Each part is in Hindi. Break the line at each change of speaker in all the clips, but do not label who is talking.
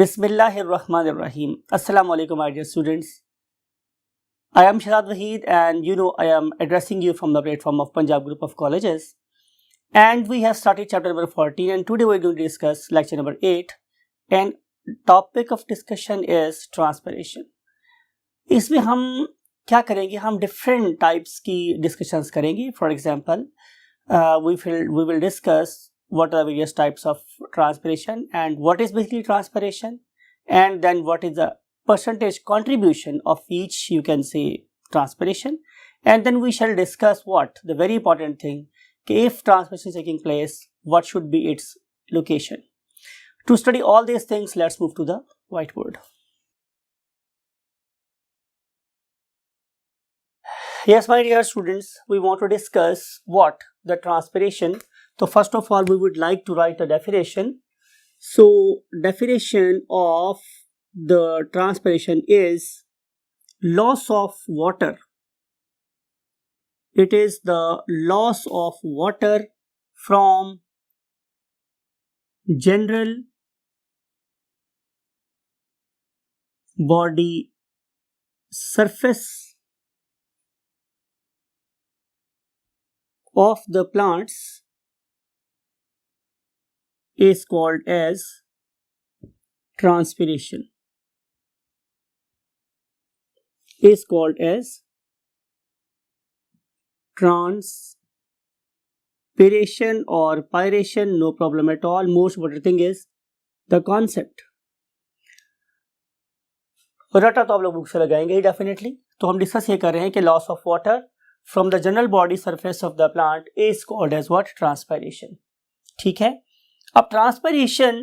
Bismillahirrahmanirrahim. Assalamu alaikum, my dear students. I am Shahzad Waheed, and I am addressing you from the platform of Punjab Group of Colleges. And we have started chapter number 14, and today we are going to discuss lecture number 8. And topic of discussion is transpiration. इसमें हम क्या करेंगे? हम different types की discussions करेंगे. For example, we will discuss what are the various types of transpiration and what is basically transpiration, and then what is the percentage contribution of each, you can say, transpiration. And then we shall discuss what the very important thing, if transpiration is taking place, what should be its location. To study all these things, let's move to the whiteboard. Yes, my dear students, we want to discuss what the transpiration. So first of all, we would like to write a definition. So definition of the transpiration is loss of water. It is the loss of water from general body surface of the plants is called as transpiration. Is called as transpiration or pyration, no problem at all. Most important thing is the concept. रटा तो आप लोग बुक से लगाएंगे ही डेफिनेटली. तो हम डिस्कस ये कर रहे हैं कि loss of water from the general body surface of the plant is called as what? Transpiration. ठीक है. अब ट्रांसपायरेशन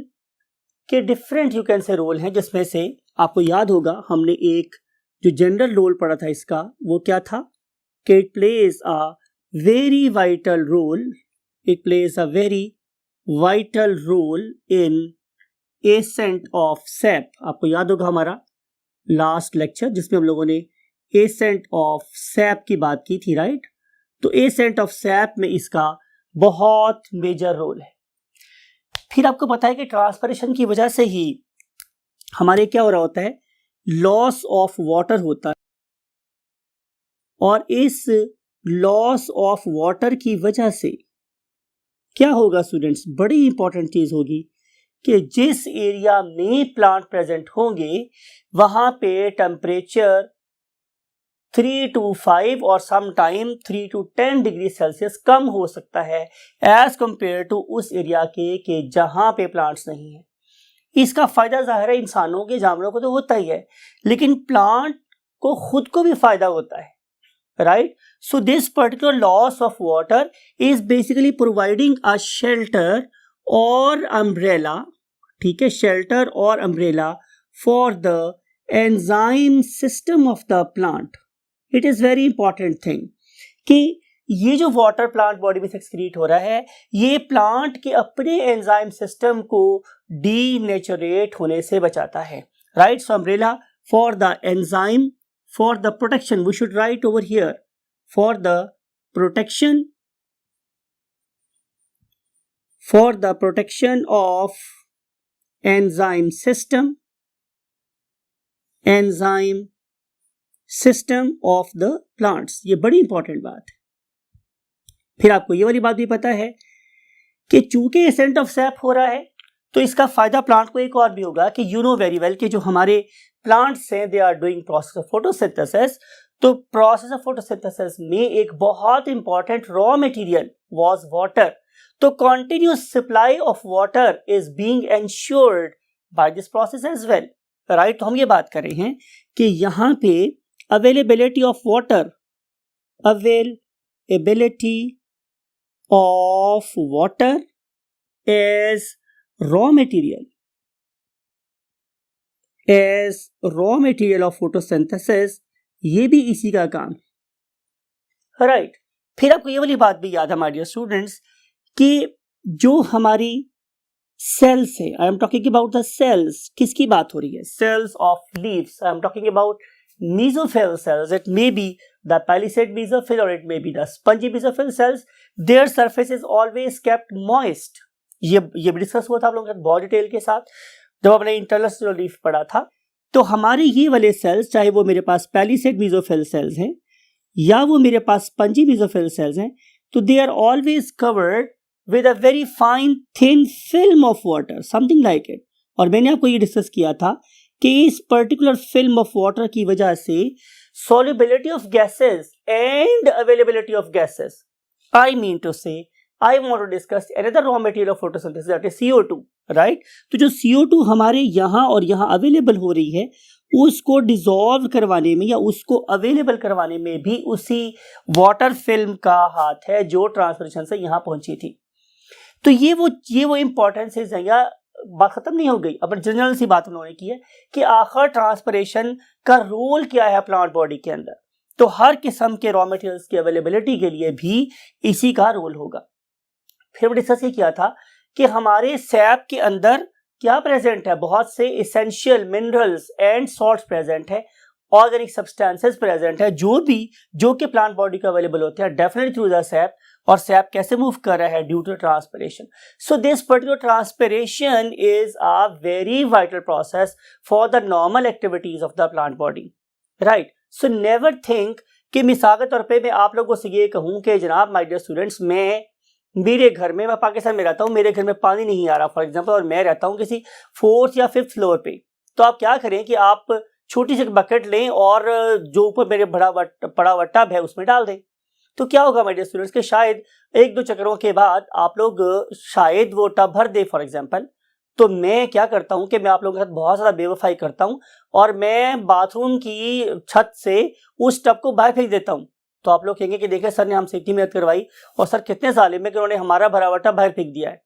के different you can say role हैं, जिसमें से आपको याद होगा हमने एक जो जनरल रोल पढ़ा था इसका, वो क्या था कि it plays a very vital role. It plays a very vital role in ascent of sap. आपको याद होगा हमारा लास्ट लेक्चर जिसमें हम लोगों ने एसेंट ऑफ सैप की बात की थी, राइट? तो एसेंट ऑफ सैप में इसका बहुत मेजर रोल है. फिर आपको पता है कि ट्रांसपायरेशन की वजह से ही हमारे क्या हो रहा होता है? लॉस ऑफ वाटर होता है. और इस लॉस ऑफ वाटर की वजह से क्या होगा स्टूडेंट्स? बड़ी इंपॉर्टेंट चीज होगी कि जिस एरिया में प्लांट प्रेजेंट होंगे वहां पे टेम्परेचर 3 to 5 और समटाइम 3 to 10 डिग्री सेल्सियस कम हो सकता है एज कंपेयर टू उस एरिया के जहां पे प्लांट्स नहीं है. इसका फायदा जाहिर है इंसानों के, जानवरों को तो होता ही है, लेकिन प्लांट को खुद को भी फायदा होता है, right? So this particular loss of water is basically providing a shelter और अम्ब्रेला. ठीक है, शेल्टर और umbrella for the enzyme system of the plant. It is very important thing कि ये जो वाटर प्लांट बॉडी में से एक्सक्रीट हो रहा है, ये प्लांट के अपने एंजाइम सिस्टम को डीनेचुरेट होने से बचाता है, right? So umbrella for the enzyme for the protection, we should write over here, for the protection of enzyme system of the plants. ये बड़ी इंपॉर्टेंट बात है. फिर आपको ये वाली बात भी पता है कि चूंकि एसेंट ऑफ सैप हो रहा है तो इसका फायदा प्लांट को एक और भी होगा कि यू नो वेरी वेल कि जो हमारे प्लांट्स हैं they are doing process of photosynthesis. तो प्रोसेस ऑफ फोटोसिंथेसिस में एक बहुत important raw material was water. तो continuous supply of water is being ensured by this process as well, right? तो हम ये बात कर रहे हैं कि यहाँ पे availability of water as raw material of photosynthesis, ये भी इसी का काम है, राइट? फिर आपको ये वाली बात भी याद है माय डियर स्टूडेंट्स कि जो हमारी सेल्स है, I am talking about the cells. किसकी बात हो रही है? Cells of leaves. I am talking about mesophyll cells. It may be the palisade mesophyll or it may be the spongy mesophyll cells. Their surface is always kept moist. ये भी डिस्कस हुआ था आप लोगों के साथ बहुत डिटेल के साथ. जब अपने इंटरनल लीफ पढ़ा था, तो हमारे ये वाले सेल्स, चाहे वो मेरे पास पैलिसेड मेसोफिल सेल्स हैं या वो मेरे पास स्पंजी मेसोफिल सेल्स हैं, तो they are always covered with a very fine thin film of water, something like it. और मैंने आपको ये डिस्कस किया था कि इस पर्टिकुलर फिल्म ऑफ वाटर की वजह से solubility of gases and availability of gases, I mean to say, I want to discuss another raw material of photosynthesis, that is CO2, right? तो जो CO2 हमारे यहाँ और यहाँ अवेलेबल हो रही है, उसको डिसॉल्व करवाने में या उसको अवेलेबल करवाने में भी उसी वाटर फिल्म का हाथ है जो ट्रांसपिरेशन से यहाँ पहुंची थी। तो ये वो इंपॉर्टेंसेस है, या बात खत्म नहीं हो गई। अब जनरल सी बात उन्होंने की है कि आखिर ट्रांसपिरेशन का रोल क्या है प्लांट बॉडी के अंदर। तो हर किस्म के रॉ मटेरियल्स की अवेलेबिलिटी के लिए भी इसी का रोल होगा। फिर हमने डिस्कस किया था कि हमारे सैप के अंदर क्या प्रेजेंट है, बहुत से essential minerals and salts present है, ऑर्गेनिक सब्सटेंसेस प्रेजेंट है, जो कि प्लांट बॉडी को अवेलेबल होते हैं डेफिनेटली थ्रू द सैप। और सैप कैसे मूव कर रहा है, due to transpiration. So this particular transpiration is a very vital process for the normal activities of the plant body, right. So never think कि मिसाल के तौर पे मैं आप लोगों से ये कहूं कि जनाब माय डियर स्टूडेंट्स, मेरे घर में, मैं पाकिस्तान में रहता हूं, मेरे घर में पानी नहीं आ रहा फॉर एग्जांपल, और मैं रहता हूं किसी 4th या 5th फ्लोर पे, तो आप क्या करें कि आप छोटी सी बकेट लें और जो ऊपर मेरे पड़ा हुआ टब है उसमें डाल दें। तो क्या होगा माय डियर स्टूडेंट्स कि शायद 1-2 चक्करों के बाद आप लोग शायद वो टब भर दे फॉर एग्जांपल। तो मैं क्या करता हूं कि मैं आप लोगों के साथ बहुत ज़्यादा बेवफाई करता हूं और मैं बाथरूम की छत से उस टब को बाहर फेंक देता हूं। तो आप लोग कहेंगे कि देखिए सर ने हमसे इतनी मेहनत करवाई और सर कितने साल में कि उन्होंने हमारा भरा हुआ टब बाहर फेंक दिया है।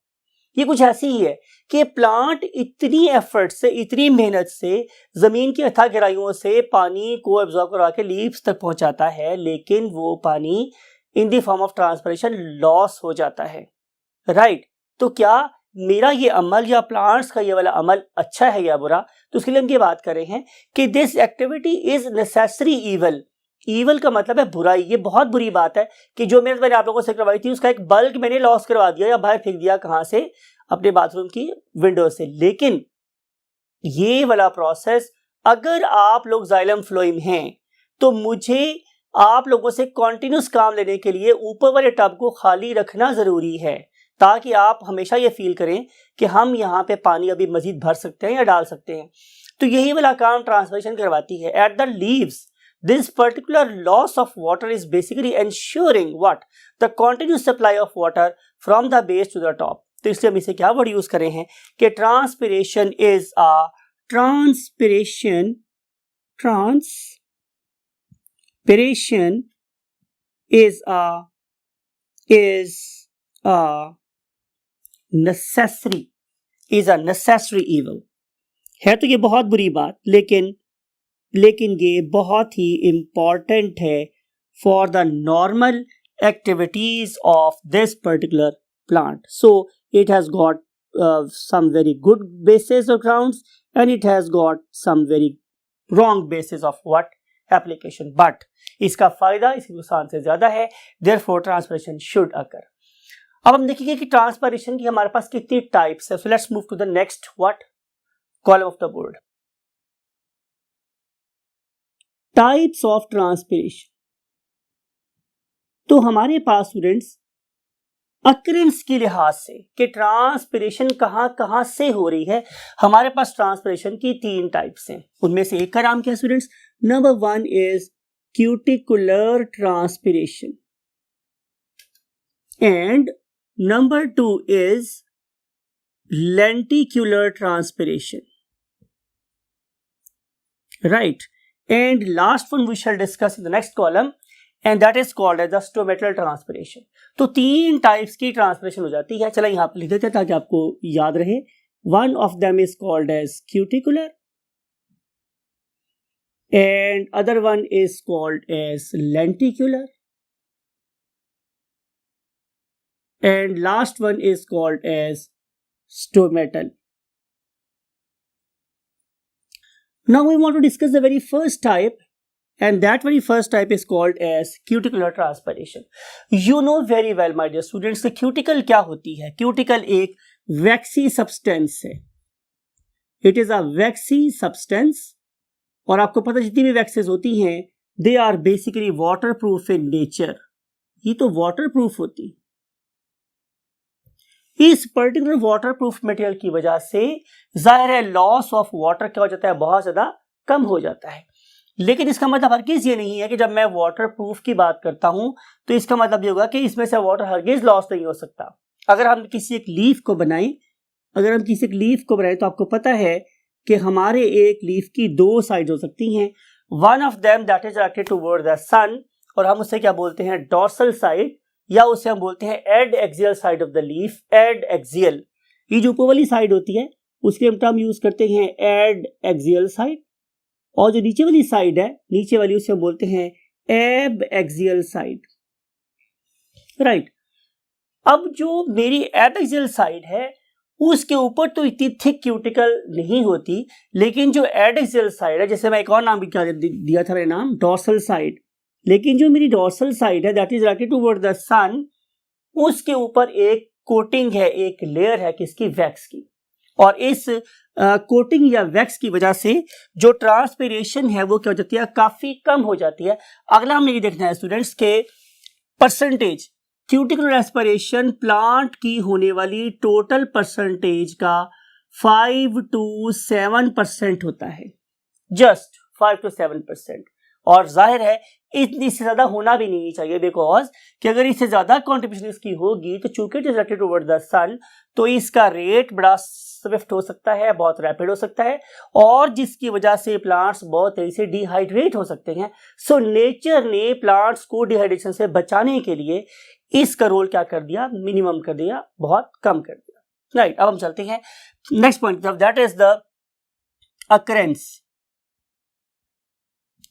ये कुछ ऐसी ही है कि प्लांट इतनी एफर्ट से, इतनी मेहनत से जमीन की अथाह गहराइयों से पानी को एब्जॉर्ब करवा के लीव्स तक पहुंचाता है, लेकिन वो पानी in the form of transpiration loss हो जाता है, राइट। तो क्या मेरा ये अमल या प्लांट्स का ये वाला अमल अच्छा है या बुरा? तो उसके लिए हम ये बात कर रहे हैं कि this activity is necessary evil. Evil का मतलब है बुराई। ये बहुत बुरी बात है कि जो मैंने आप लोगों से करवाई थी उसका एक बल्क मैंने लॉस करवा दिया या बाहर फेंक दिया, कहां से? अपने बाथरूम की विंडो से। लेकिन ये वाला प्रोसेस, अगर आप लोग जाइलम फ्लोएम हैं तो मुझे आप लोगों से कॉन्टिन्यूस काम लेने के लिए ऊपर वाले टब को खाली रखना जरूरी है, ताकि आप हमेशा ये फील करें कि हम यहाँ पे पानी अभी मजीद भर सकते हैं या डाल सकते हैं। तो यही वाला काम ट्रांसपिरेशन करवाती है। At the leaves, this particular loss of water is basically ensuring what? The continuous supply of water from the base to the top. तो इसलिए हम इसे क्या वर्ड यूज कर रहे हैं कि transpiration is a necessary evil। है तो ये बहुत बुरी बात, लेकिन ये बहुत ही इम्पॉर्टेंट है for the normal activities of this particular plant. So it has got some very good basis of grounds and it has got some very wrong basis of what application, but इसका फायदा इसके नुकसान से ज्यादा है, therefore transpiration should occur। अब हम देखेंगे कि ट्रांसपिरेशन की हमारे पास कितनी टाइप्स है। So let's move to the next what column of the board। Types of transpiration. तो हमारे पास स्टूडेंट्स अक्रेंस के लिहाज से कि ट्रांसपिरेशन कहां से हो रही है, हमारे पास ट्रांसपिरेशन की 3 टाइप्स हैं। उनमें से एक का नाम क्या है students? Number 1 is cuticular transpiration and number 2 is lenticular transpiration, right. And last one we shall discuss in the next column and that is called as the stomatal transpiration। तो 3 टाइप्स की ट्रांसपिरेशन हो जाती है। चला यहाँ पर लिख देते हैं ताकि आपको याद रहे। One of them is called as cuticular and other one is called as lenticular and last one is called as stomatal। Now we want to discuss the very first type and that very first type is called as cuticular transpiration। You know very well my dear students कि cuticle क्या होती है। cuticle एक वैक्सी सब्सटेंस है it is a waxy substance, और आपको पता जितनी भी वैक्सेस होती हैं they are basically water proof in nature, ये तो वाटर प्रूफ होती। इस पर्टिकुलर वाटर प्रूफ मटेरियल की वजह से जाहिर है लॉस ऑफ वाटर क्या हो जाता है, बहुत ज्यादा कम हो जाता है। लेकिन इसका मतलब हरगिज ये नहीं है कि जब मैं वाटर प्रूफ की बात करता हूं तो इसका मतलब ये होगा कि इसमें से वाटर हरगिज लॉस नहीं हो सकता। अगर हम किसी एक लीफ को बनाएं तो आपको पता है कि हमारे एक लीफ की दो साइड हो सकती हैं, one of them that is directed toward the sun, और हम उसे क्या बोलते हैं, डॉर्सल साइड, या उसे हम बोलते हैं adaxial side of the leaf, adaxial. ये जो ऊपर वाली साइड होती है उसके हम टर्म यूज करते हैं एड एक्सियल साइड, और जो नीचे वाली साइड है, नीचे वाली उसे हम बोलते हैं एब एक्सियल साइड, राइट। अब जो मेरी एब एक्सियल साइड है उसके ऊपर तो इतनी थिक क्यूटिकल नहीं होती, लेकिन जो एड एक्सियल साइड है, जैसे मैं एक और नाम भी दिया था, मेरा नाम डॉर्सल साइड, लेकिन जो मेरी डॉर्सल साइड है that is directed toward the sun, उसके ऊपर एक कोटिंग है, एक लेयर है किसकी, वैक्स की, और इस कोटिंग या वैक्स की वजह से जो ट्रांसपिरेशन है वो क्या हो जाती है, काफी कम हो जाती है। अगला हमने ये देखना है स्टूडेंट्स के परसेंटेज, क्यूटिकुलर एस्पिरेशन प्लांट की होने वाली टोटल परसेंटेज का 5 to 7% होता है, जस्ट 5 to 7%, और जाहिर है इतनी से ज्यादा होना भी नहीं चाहिए, बिकॉज कि अगर इससे ज्यादा कॉन्ट्रीब्यूशन इसकी होगी तो चूंकि it is directed toward the sun, तो इसका रेट बड़ा स्विफ्ट हो सकता है, बहुत रैपिड हो सकता है, और जिसकी वजह से प्लांट्स बहुत तेजी से डिहाइड्रेट हो सकते हैं। सो नेचर ने प्लांट्स को डिहाइड्रेशन से बचाने के लिए इसका रोल क्या कर दिया, मिनिमम कर दिया, बहुत कम कर दिया, राइट। अब हम चलते हैं next point, that is the occurrence.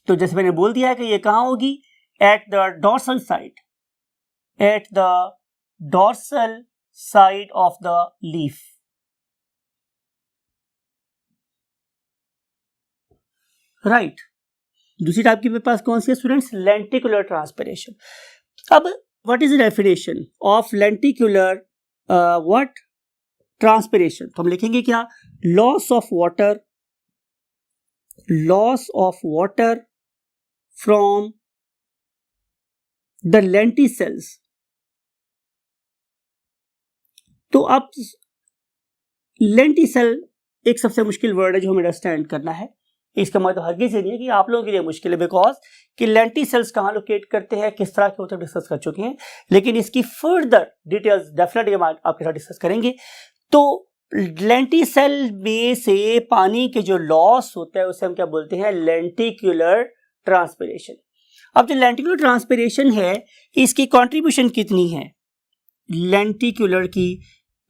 तो जैसे मैंने बोल दिया है कि ये कहां होगी, at the dorsal side, at the dorsal side of the leaf, right. दूसरी टाइप की मेरे पास कौन सी है स्टूडेंट्स, लेंटिकुलर ट्रांसपिरेशन। अब what is the definition of lenticular what transpiration, तो हम लिखेंगे क्या, loss of water from the lenticels। तो अब लेंटिसेल एक सबसे मुश्किल वर्ड है जो हमें अंडरस्टैंड करना है। इसका मतलब हरगिज़ ये नहीं है कि आप लोगों के लिए मुश्किल है, बिकॉज कि लेंटिसेल्स कहाँ लोकेट करते हैं, किस तरह के होते हैं, डिस्कस कर चुके हैं, लेकिन इसकी फर्दर डिटेल्स डेफिनेटली हम आपके साथ डिस्कस करेंगे। तो लेंटिसेल में से पानी के जो लॉस होता है उसे हम क्या बोलते हैं, लेंटिकुलर ट्रांसपिरेशन। अब जो लेंटिकुलर ट्रांसपिरेशन है इसकी कंट्रीब्यूशन कितनी है, लेंटिकुलर की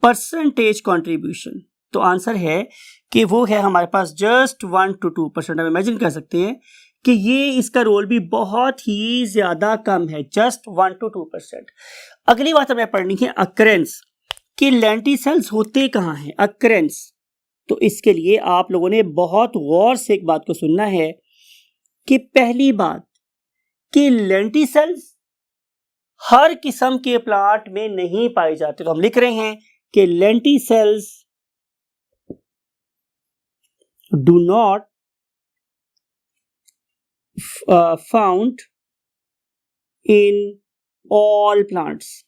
परसेंटेज कंट्रीब्यूशन, तो आंसर है कि वो है हमारे पास जस्ट 1 to 2%। हम इमेजिन कर सकते हैं कि ये इसका रोल भी बहुत ही ज्यादा कम है, जस्ट 1 to 2%। अगली बात हमें पढ़नी है अकरेंस, कि लेंटिसेल्स होते कहाँ हैं, अकरेंस। तो इसके लिए आप लोगों ने बहुत गौर से एक बात को सुनना है कि पहली बात कि लेंटिसेल्स हर किस्म के प्लांट में नहीं पाए जाते। तो हम लिख रहे हैं कि lenticels do not found in all plants.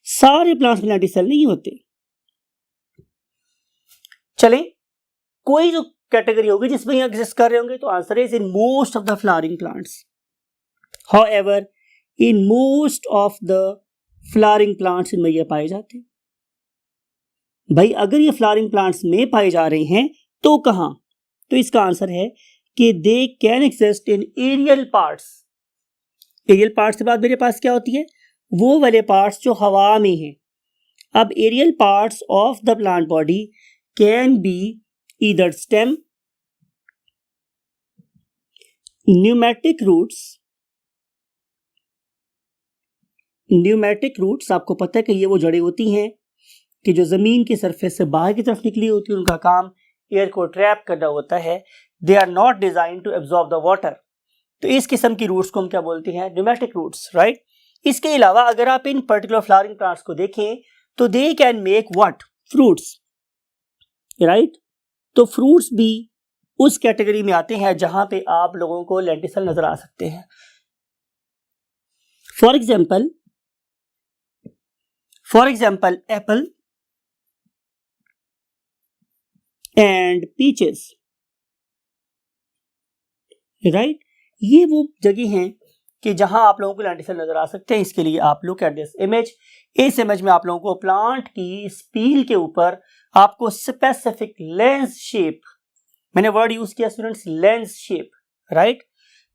सारे प्लांट्स में लेंटिसेल नहीं होते। चलें, कोई जो कैटेगरी होगी जिसमें ये एग्जिस्ट कर रहे होंगे, तो answer is in most of the flowering plants. However in most of the flowering plants इनमें ये पाए जाते हैं। भाई अगर ये फ्लावरिंग प्लांट्स में पाए जा रहे हैं तो कहां, तो इसका आंसर है कि they can exist in aerial parts. Aerial parts के बाद मेरे पास क्या होती है, वो वाले पार्ट्स जो हवा में हैं। अब aerial parts of the plant body can be either stem, pneumatic roots आपको पता है कि ये वो जड़ें होती हैं कि जो जमीन की सरफेस से बाहर की तरफ निकली होती है, उनका काम एयर को ट्रैप करना होता है। They are not design to absorb the water. तो इस किस्म की रूट्स को हम क्या बोलते हैं, न्यूमेटिक रूट्स, राइट। इसके अलावा अगर आप इन पर्टिकुलर फ्लावरिंग प्लांट्स को देखें तो they can make what, fruits, right. तो फ्रूट्स भी उस कैटेगरी में आते हैं जहां पे आप लोगों को लेंटिसल नजर आ सकते हैं। For example Apple and peaches, right. ये वो जगह हैं कि जहां आप लोगों को लेंटिसल नजर आ सकते हैं। इसके लिए आप लुक एट दिस इमेज। इस इमेज में आप लोगों को प्लांट की स्पील के ऊपर आपको स्पेसिफिक लेंस शेप, मैंने वर्ड यूज किया स्टूडेंट्स, लेंस शेप, राइट।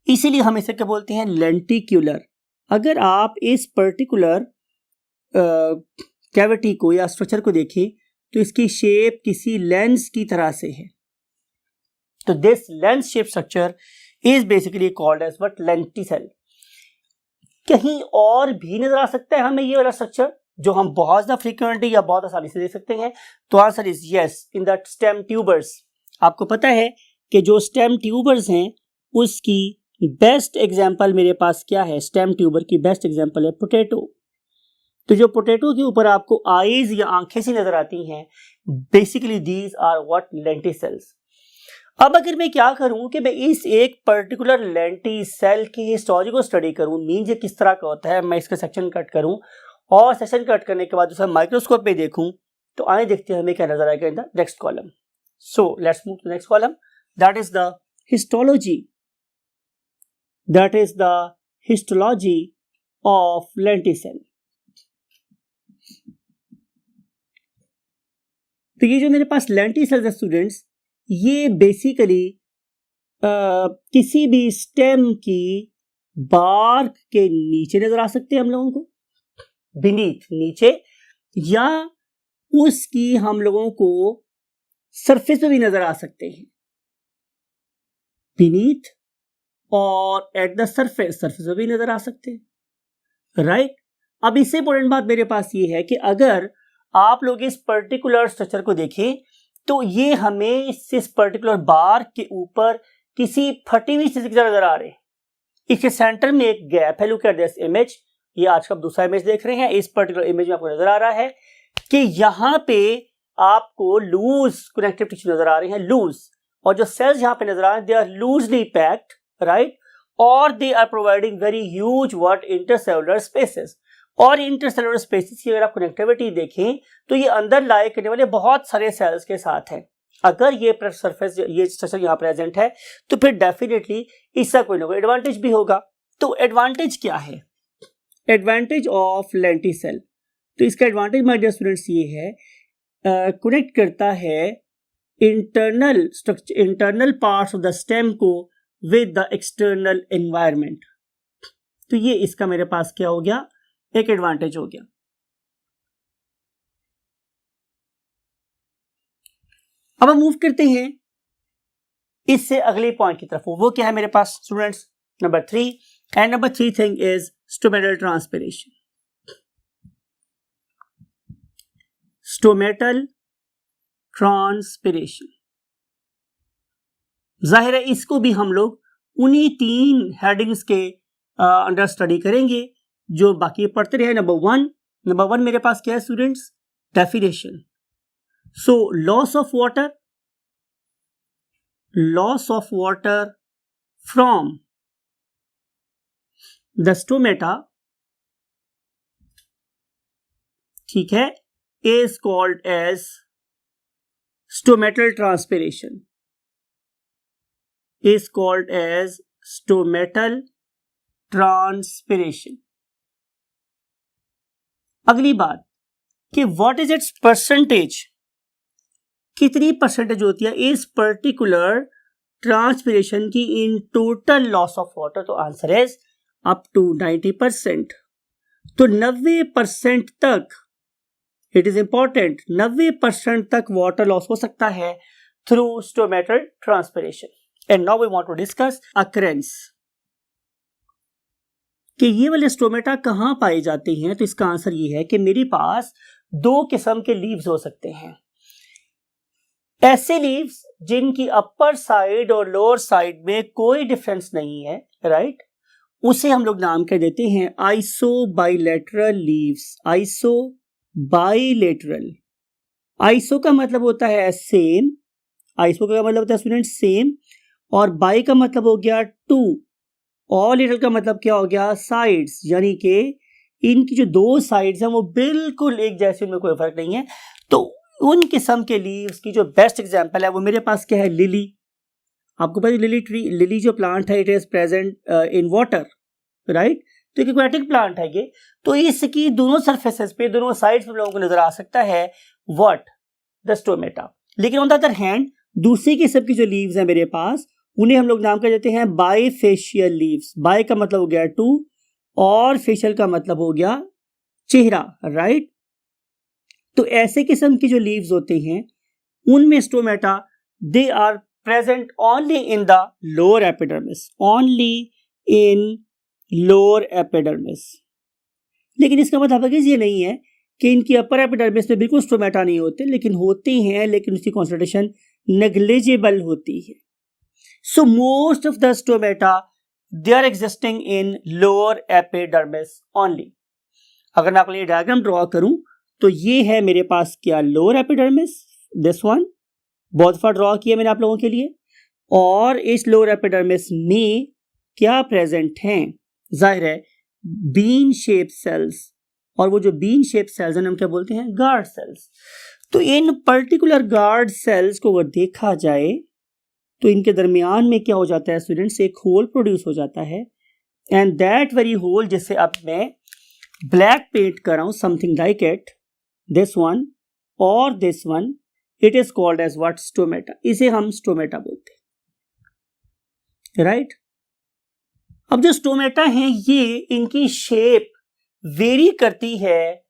इसीलिए हम इसे क्या बोलते हैं, लेंटिक्यूलर। अगर आप इस पर्टिकुलर कैविटी को या स्ट्रक्चर को देखें तो इसकी शेप किसी लेंस की तरह से है। तो this lens shape structure is basically called as what, lenticel. कहीं और भी नजर आ सकता है हमें ये वाला स्ट्रक्चर जो हम बहुत ज्यादा फ्रीक्वेंटली या बहुत आसानी से देख सकते हैं? तो answer is yes, in the stem tubers. आपको पता है कि जो स्टेम ट्यूबर्स हैं उसकी बेस्ट एग्जांपल मेरे पास क्या है? स्टेम ट्यूबर की बेस्ट एग्जांपल है पोटैटो। तो जो पोटैटो के ऊपर आपको आईज या आंखें सी नजर आती हैं, basically these are what, lenticels. अब अगर मैं क्या करूं कि मैं इस एक पर्टिकुलर लेंटिसल की हिस्टोरी को स्टडी करूं, मीन ये किस तरह का होता है, मैं इसका सेक्शन कट करूं और सेक्शन कट करने के बाद उसे माइक्रोस्कोप पे देखूं, तो आइए देखते हैं हमें क्या नजर आएगा in the next column. So let's move to the next column. That is the histology. That is the histology of lenticel. तो ये जो मेरे पास लेंटिसेल्स है स्टूडेंट्स, ये बेसिकली किसी भी स्टेम की बार्क के नीचे नजर आ सकते हैं हम लोगों को, बीनीथ, नीचे, या उसकी हम लोगों को सरफेस पे भी नजर आ सकते हैं, बीनीथ और एट द सरफेस पे भी नजर आ सकते हैं, राइट। अब इससे इंपॉर्टेंट बात मेरे पास ये है कि अगर आप लोग इस पर्टिकुलर स्ट्रक्चर को देखें तो ये हमें इस पर्टिकुलर बार के ऊपर किसी फटी हुई चीज की तरह नजर आ रहे हैं। इसके सेंटर में एक गैप है, लुक एट दिस इमेज। ये आज का दूसरा इमेज देख रहे हैं। इस पर्टिकुलर इमेज में आपको नजर आ रहा है कि यहाँ पे आपको लूज कनेक्टिव टिश्यू नजर आ रहे हैं, लूज, और जो सेल्स यहाँ पे नजर आ रहे हैं they are loosely packed, right, और they are providing very huge what, intercellular spaces. और इंटरसेलुलर स्पेसेस की अगर आप कनेक्टिविटी देखें तो ये अंदर लाए करने वाले बहुत सारे सेल्स के साथ है। अगर ये सरफेस, ये स्ट्रक्चर यहाँ प्रेजेंट है तो फिर डेफिनेटली इसका कोई ना कोई एडवांटेज भी होगा। तो एडवांटेज क्या है? एडवांटेज ऑफ लेंटिसेल, तो इसका एडवांटेज माय डियर स्टूडेंट्स ये है, कनेक्ट करता है internal structure, internal parts of the stem को विद द एक्सटर्नल एनवायरनमेंट। तो ये इसका मेरे पास क्या हो गया, एक एडवांटेज हो गया। अब हम मूव करते हैं इससे अगले पॉइंट की तरफ। वो क्या है मेरे पास students? Number 3, and number 3 thing is stomatal transpiration. Stomatal transpiration, जाहिर है इसको भी हम लोग उन्हीं 3 हेडिंग्स के अंडर स्टडी करेंगे जो बाकी पढ़ते रहे। नंबर 1 मेरे पास क्या है students? Definition. So loss of water from the stomata, ठीक है, is called as stomatal transpiration, is called as stomatal transpiration। अगली बात कि what is its percentage, कितनी परसेंटेज होती है इस पर्टिकुलर ट्रांसपिरेशन की in total loss of water? तो आंसर इज अप टू 90%। तो 90% तक, इट इज इंपॉर्टेंट, 90% तक वाटर लॉस हो सकता है through stomatal transpiration. And now we want to discuss occurrence कि ये वाले स्टोमेटा कहां पाए जाते हैं। तो इसका आंसर ये है कि मेरे पास 2 किस्म के लीव्स हो सकते हैं। ऐसे लीव्स जिनकी अपर साइड और लोअर साइड में कोई डिफरेंस नहीं है, राइट, उसे हम लोग नाम कह देते हैं आइसोबाइलेटरल लीव्स। आइसो बाइलेटरल, आइसो का मतलब होता है सेम, आइसो का मतलब होता है स्टूडेंट सेम, और बाई का मतलब हो गया टू, और लिटल का मतलब क्या हो गया साइड्स, यानी कि इनकी जो दो साइड्स हैं वो बिल्कुल एक जैसे, उनमें कोई फर्क नहीं है। तो उन किस्म के लीव्स की जो बेस्ट एग्जांपल है वो मेरे पास क्या है, लिली। आपको पता है लिली ट्री, लिली जो प्लांट है it is present in water, right. तो एक एक्वेटिक प्लांट है ये। तो इसकी दोनों सरफेसेस पे, दोनों साइड्स पे लोगों को नजर आ सकता है व्हाट, द स्टोमेटा। लेकिन ऑन द अदर हैंड दूसरी किस्म की जो लीव्स हैं मेरे पास, उन्हें हम लोग नाम कर देते हैं बाइफेशियल लीव्स। बाय का मतलब हो गया टू, और फेशियल का मतलब हो गया चेहरा, राइट। तो ऐसे किस्म की जो लीव्स होते हैं उनमें stomata they are present only in the lower epidermis, only in lower epidermis. लेकिन इसका मतलब ये नहीं है कि इनकी अपर एपिडर्मिस में बिल्कुल स्टोमेटा नहीं होते, लेकिन होते हैं, लेकिन उसकी कॉन्सेंट्रेशन नेग्लिजिबल होती है। So most of the stomata they are existing in lower epidermis only. अगर मैं आपके लिए डायग्राम ड्रॉ करूं तो ये है मेरे पास क्या, लोअर एपिडर्मिस, दिस वन बहुत फा ड्रॉ किया मैंने आप लोगों के लिए। और इस लोअर एपिडर्मिस में क्या प्रेजेंट हैं, जाहिर है बीन शेप सेल्स, और वो जो बीन शेप सेल्स हैं हम क्या बोलते हैं, गार्ड सेल्स। तो इन पर्टिकुलर गार्ड सेल्स को अगर देखा जाए तो इनके दरमियान में क्या हो जाता है स्टूडेंट्स, एक होल प्रोड्यूस हो जाता है, एंड दैट वेरी होल, जिसे अब मैं ब्लैक पेंट कर रहा हूं, something like it, this one or this one, it is called as what, stomata. इसे हम स्टोमेटा बोलते हैं, राइट। अब जो स्टोमेटा हैं ये इनकी शेप वेरी करती है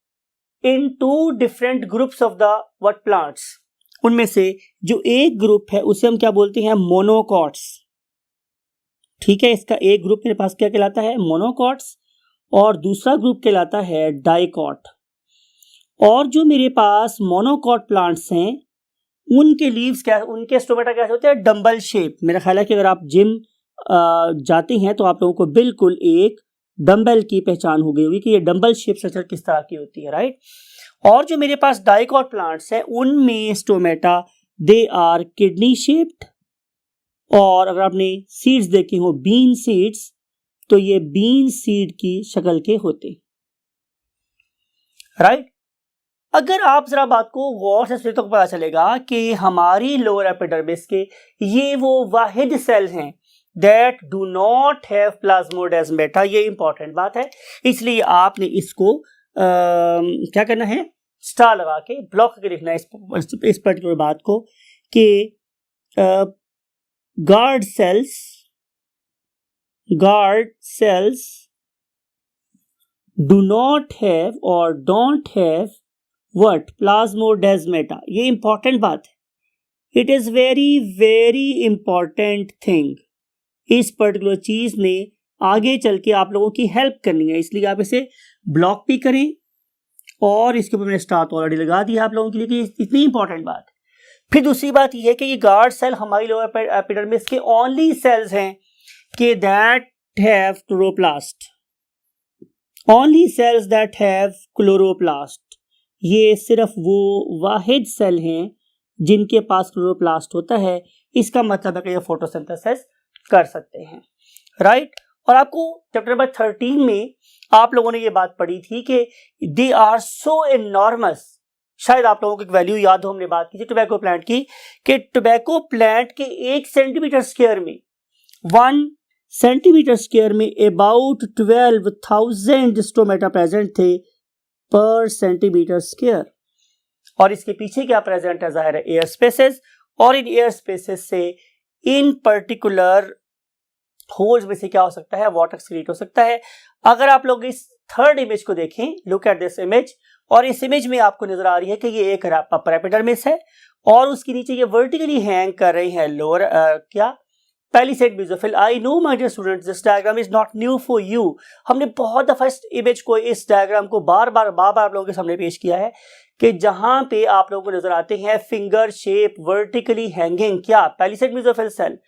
in two different groups of the what plants. उनमें से जो एक ग्रुप है उसे हम क्या बोलते हैं, मोनोकॉट्स, ठीक है। इसका एक ग्रुप मेरे पास क्या कहलाता है, मोनोकॉट्स, और दूसरा ग्रुप कहलाता है डाइकॉट। और जो मेरे पास मोनोकॉट प्लांट्स हैं उनके लीव्स क्या, उनके स्टोमेटा कैसे होते हैं, डंबल शेप। मेरा ख्याल है कि अगर आप जिम जाते हैं तो आप लोगों को बिल्कुल एक डंबल की पहचान हो गई होगी कि ये डंबल शेप स्ट्रक्चर किस तरह की होती है, राइट। और जो मेरे पास डाइकॉट प्लांट्स हैं उनमें stomata they are kidney shaped, और अगर आपने सीड्स देखे हो बीन सीड्स, तो ये बीन सीड की शक्ल के होते, राइट। अगर आप जरा बात को गौर से सुने तो पता चलेगा कि हमारी लोअर एपिडर्मिस के ये वो वाहिद सेल हैं that do not have plasmodesmata. ये इंपॉर्टेंट बात है, इसलिए आपने इसको क्या करना है, स्टार लगा के ब्लॉक करके लिखना है इस पर्टिकुलर बात को कि guard cells do not have और डोंट हैव व्हाट, प्लाज्मोडेस्माटा। ये इंपॉर्टेंट बात है, it is very very important thing. इस पर्टिकुलर चीज ने आगे चल के आप लोगों की हेल्प करनी है, इसलिए आप इसे ब्लॉक भी करें, और इसके ऊपर मैंने स्टार तो ऑलरेडी लगा दिया आप लोगों के लिए कि इतनी इंपॉर्टेंट बात है। फिर दूसरी बात यह है कि ये गार्ड सेल हमारी लोअर एपिडर्मिस के ओनली सेल्स हैं कि that have chloroplast, only cells that have chloroplast. ये सिर्फ वो वाहिद सेल हैं जिनके पास क्लोरोप्लास्ट होता है। इसका मतलब है कि ये फोटोसिंथेसिस कर सकते हैं, राइट। और आपको चैप्टर नंबर 13 में आप लोगों ने ये बात पढ़ी थी कि दे आर सो एनॉर्मस। शायद आप लोगों को एक वैल्यू याद हो, हमने बात की थी टोबैको प्लांट की, कि टोबैको प्लांट के 1 सेंटीमीटर स्क्वायर में, 1 सेंटीमीटर स्क्वायर में अबाउट 12,000 स्टोमेटा प्रेजेंट थे पर सेंटीमीटर स्क्वायर। और इसके पीछे क्या प्रेजेंट है, जाहिर है एयर स्पेसेस, और इन एयर स्पेसेस से इन पर्टिकुलर होल्स में से क्या हो सकता है, वाटर एक्सक्रीट हो सकता है। अगर आप लोग इस थर्ड इमेज को देखें, लुक एट दिस इमेज, और इस इमेज में आपको नजर आ रही है कि ये एक अपर एपिडर्मिस है, और उसके नीचे ये वर्टिकली हैंग कर रही है लोअर क्या, palisade mesophyll. I know my dear students, this diagram is not new for you. हमने बहुत दफा इस इमेज को, इस डायग्राम को बार बार आप लोगों के सामने पेश किया है कि जहां पे आप लोगों को नजर आते हैं फिंगर शेप वर्टिकली हैंगिंग, क्या, पैलिसेड मेसोफिल सेल।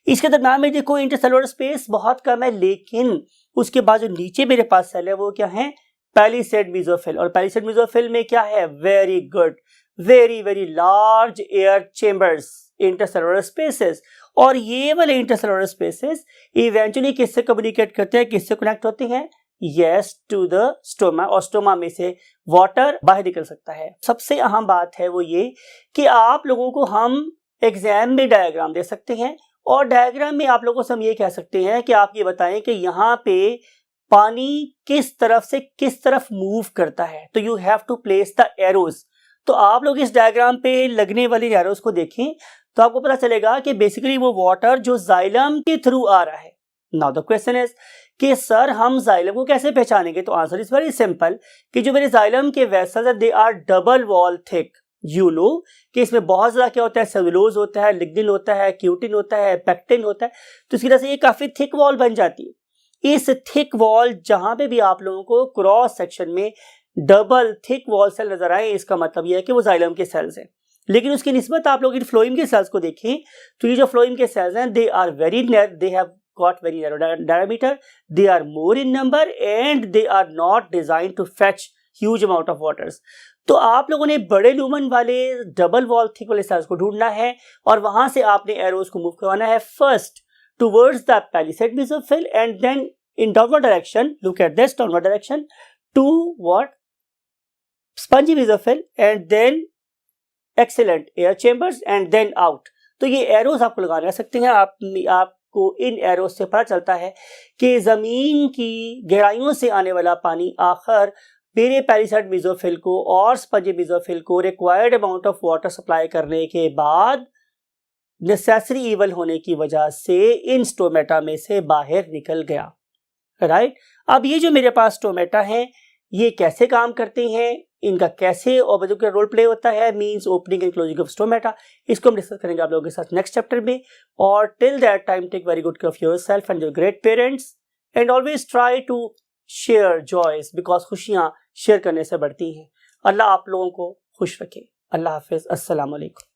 इसके दरम्यान में देखो इंटरसेलुलर स्पेस बहुत कम है, लेकिन उसके बाद जो नीचे मेरे पास सेल है वो क्या है, पैलिसेड मेसोफिल। और पैलिसेड मेसोफिल में क्या है, very good, very very large air chambers, intercellular spaces, और ये वाले इंटरसेलुलर स्पेसेस इवेंचुअली किससे कम्युनिकेट करते हैं, किससे कनेक्ट होते हैं, यस टू द स्टोमा, और स्टोमा में से वाटर बाहर निकल सकता है। सबसे अहम बात है वो ये कि आप लोगों को हम एग्जाम में डायग्राम दे सकते हैं, और डायग्राम में आप लोगों से हम ये कह सकते हैं कि आप ये बताएं कि यहाँ पे पानी किस तरफ से किस तरफ मूव करता है, तो you have to place the arrows. तो आप लोग इस डायग्राम पे लगने वाली एरोज को देखें तो आपको पता चलेगा कि बेसिकली वो वाटर जो जाइलम के थ्रू आ रहा है। नाउ द क्वेश्चन इज कि सर हम जाइलम को कैसे पहचानेंगे, तो आंसर इज वेरी सिंपल कि जो मेरे जाइलम के वेसल्स है they are double wall thick. You know कि इसमें बहुत ज्यादा क्या होता है, सेलुलोज होता है, लिग्निन होता है, क्यूटिन होता है, पेक्टिन होता है, तो इसकी वजह से ये काफी थिक वॉल बन जाती है। इस थिक वॉल जहां पे भी आप लोगों को क्रॉस सेक्शन में डबल थिक वॉल सेल नजर आए, इसका मतलब यह है कि वो जाइलम के सेल्स हैं। लेकिन उसकी निस्बत आप लोग इन फ्लोएम के सेल्स को देखें तो ये जो फ्लोएम के सेल्स हैं they are very they have got very narrow diameter, they are more in number and they are not designed to fetch huge amount of waters. तो आप लोगों ने बड़े लूमन वाले डबल वॉल थिक वाले सेल्स को ढूंढना है और वहां से आपने एरोज को मूव करवाना है first towards the palisade mesophyll and then in downward direction, look at this downward direction to what, spongy mesophyll and then excellent air chambers and then out। तो ये एरोज आपको लगाने रह सकते हैं। आपको इन एरोज से पता चलता है कि जमीन की गहराइयों से आने वाला पानी आखिर मेरे पैलिसाइड मेसोफिल को और स्पंजी मेसोफिल को required amount of water supply करने के बाद नेसेसरी इवल होने की वजह से इन स्टोमेटा में से बाहर निकल गया, राइट। अब ये जो मेरे पास स्टोमेटा हैं ये कैसे काम करते हैं, इनका कैसे और बच्चों का रोल प्ले होता है, means opening and closing of stomata, इसको हम डिस्कस करेंगे आप लोगों के साथ नेक्स्ट चैप्टर में। और till that time take very good care of yourself and your great parents and always try to share joys, because खुशियां शेयर करने से बढ़ती हैं। अल्लाह आप लोगों को खुश रखे। अल्लाह हाफिज, अस्सलाम वालेकुम।